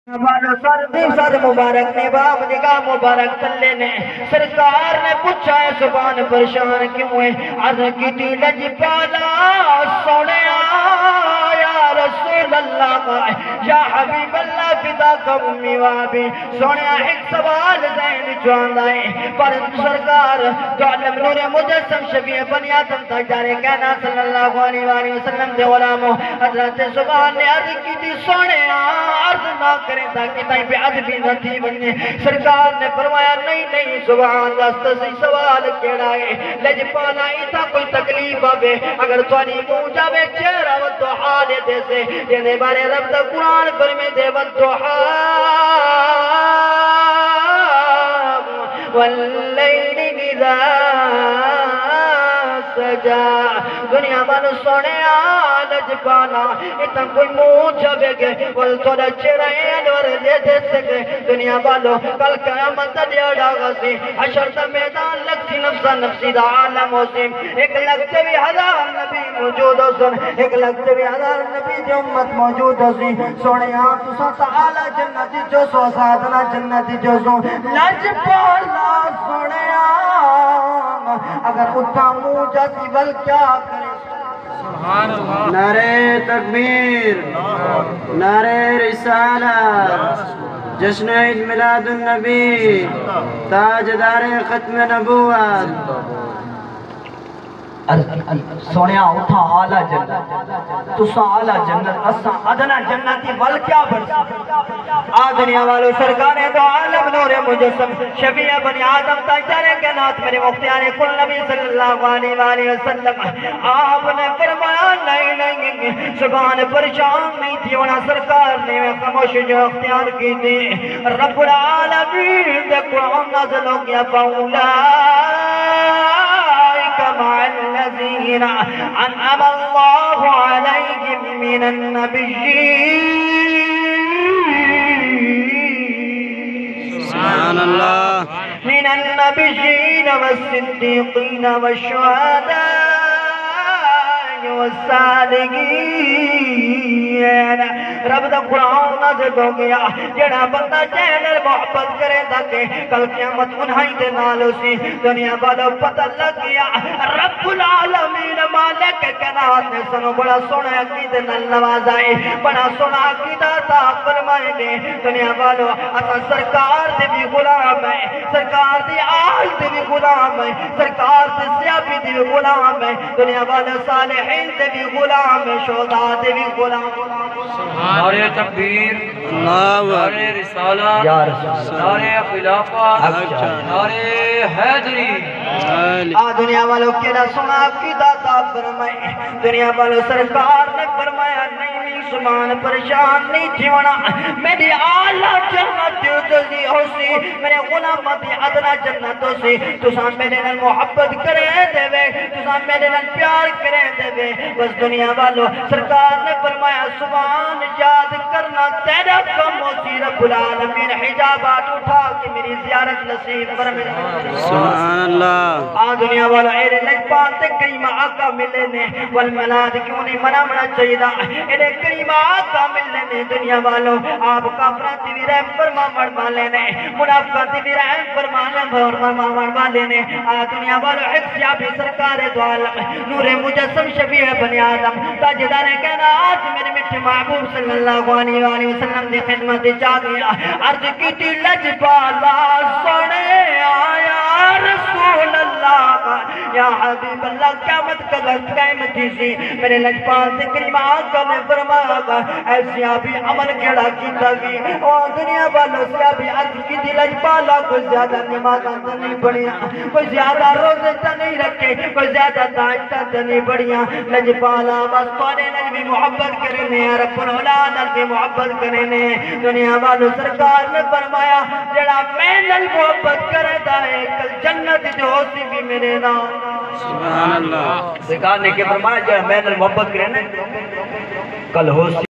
سر مبارک نے باپ نگاہ مبارک تلے نے سرکار نے پوچھا ہے زبان پریشان کیوں ہے عرض کی تھی لج پالا سونے یا رسول اللہ یا حبیب اللہ فدا کا امی وابی سونے ایک سوال ذہن جوان لائے پر سرکار جو علم نور مجسم شفیع بنی آدم تاجدار کائنات صلی اللہ علیہ وآلہ وسلم دے غلاموں حضرت زبان نے عرض کی تھی سونے عرض نہ کریں تاکہ تائیں پہ عدبی نہ تھی بننے سرکار نے فرمایا نہیں سبحان دستی سوال کیڑا ہے لج پانا ایتا کوئی تکلیف آوے اگر توانی موں جاوے چہرہ و تو حال دے سے جنہیں بارے رب دا قرآن فرمے دے والدحا واللیل اذا سجا دنیا بن سونے لج پانا اتنا کوئی منہ جاوے گے ول تھوڑا چہرہ انور دے سکے دنیا والو کل قیامت دیڑا غزی حشر دا میدان لگتی نفسا نفسی دا عالم حسیم ایک لگتے بھی ہزار نبی موجود حسن ایک لگتے بھی ہزار نبی دی امت موجود حسین سونے تو سا تعالی جنتی جو سو سادنا جنتی جو سو لج پالا سونے اگر اتنا منہ جاتی بل کیا کرے نعرہ تکبیر نعرہ رسالت جشن عید میلاد النبی تاجدار ختم نبوت سونیا اتھا آلہ جنت تسا آلہ جنت اسا ادنا جنتی ول کیا بڑھتا دنیا والو سرکارے تو عالم نور مجسم شفیع بنی آدم تاجدار کائنات میرے مختیار کل نبی صلی اللہ علیہ وآلہ وسلم آپ نے فرمایا نہیں زبان پریشان نہیں تھی ونا سرکار نے خاموش جو اختیار کی تھی رب العالمین دے قرآن نازل ہو گیا فاولا مع الذين أنعم الله عليهم من النبيين سبحان الله من النبيين والصديقين والشهداء والصالحين رب دا قرآن نازل ہو گیا جڑا بندہ چینل محبت کرے تاکہ کل قیامت انہائی دے نالو سی دنیا بعد پتہ لگ گیا رب العالمین مالک کائنات نے سنو بڑا سونا عقیدہ نال نوازائے بڑا سونا عقیدہ تا فرمائے دے دنیا والو اسا سرکار دے بھی غلام ہے سرکار دی آل دے بھی غلام ہے سرکار دے سیابی دے بھی غلام ہے دنیا والو صالحین دے بھی غلام ہے شہداء دے بھی غلام نعرہ تکبیر نعرہ رسالت نعرہ خلافت نعرہ حیدری دنیا والوں کے لئے سنا عقیدہ تا فرمائے دنیا والوں سرکار نے فرمایا نہیں سبحان پریشان نہیں جیونا میری آلہ جنت جزی ہو سی میرے غلامت ادنا جنت ہو سی تساں میرے نال محبت کرے دے وے تساں میرے نال پیار کرے دے وے بس دنیا والوں سرکار نے فرمایا سبحان یاد کرنا تیرا کم ہوتی رب العالمین حجابات اٹھا کے میری زیارت نصیب فرمائے سبحان اللہ دنیا والا ایرے لجپان تے کریمہ آقا ملے نے والملاد کیوں نہیں منامنا چاہیے دا ایرے کریمہ آقا ملے نے دنیا والوں آپ کافران تیوی رحم فرما مرما لینے منافقان تیوی رحم فرما مرما لینے دنیا والوں حقیابی سرکار دو عالم نور مجسم شفیع بنی آدم تاجدار کائنات میرے مٹھے محبوب صلی اللہ علیہ وآلہ وسلم دی خدمت جا گیا عرض کی تھی لجپالا سنے آیا رسول اللہ یا حبیب اللہ قیامت کا وقت قائمت سی میرے لجپال سے کریمہ آقا نے فرمایا گا ایسی آبی عمل کیڑا کیتا گی اور دنیا والوں سے آبی عرض کی تھی لجپالا کوئی زیادہ نمازاں تا نہیں بڑھیا کوئی زیادہ روزے تا نہیں رکھے کوئی زیادہ دائشتہ تا نہیں بڑھیا لجپالا بس پانے نجبی محبت کرنے رب العالمین بھی محبت کرنے دنیا والوں سرکار نے فرمایا جڑا میں نل محبت کرتا ہے کل جنت جو ہوتی بھی میرے نام سبحان اللہ سرکار نے کہ فرمایا جڑا میں نل محبت کرنے کل ہوتی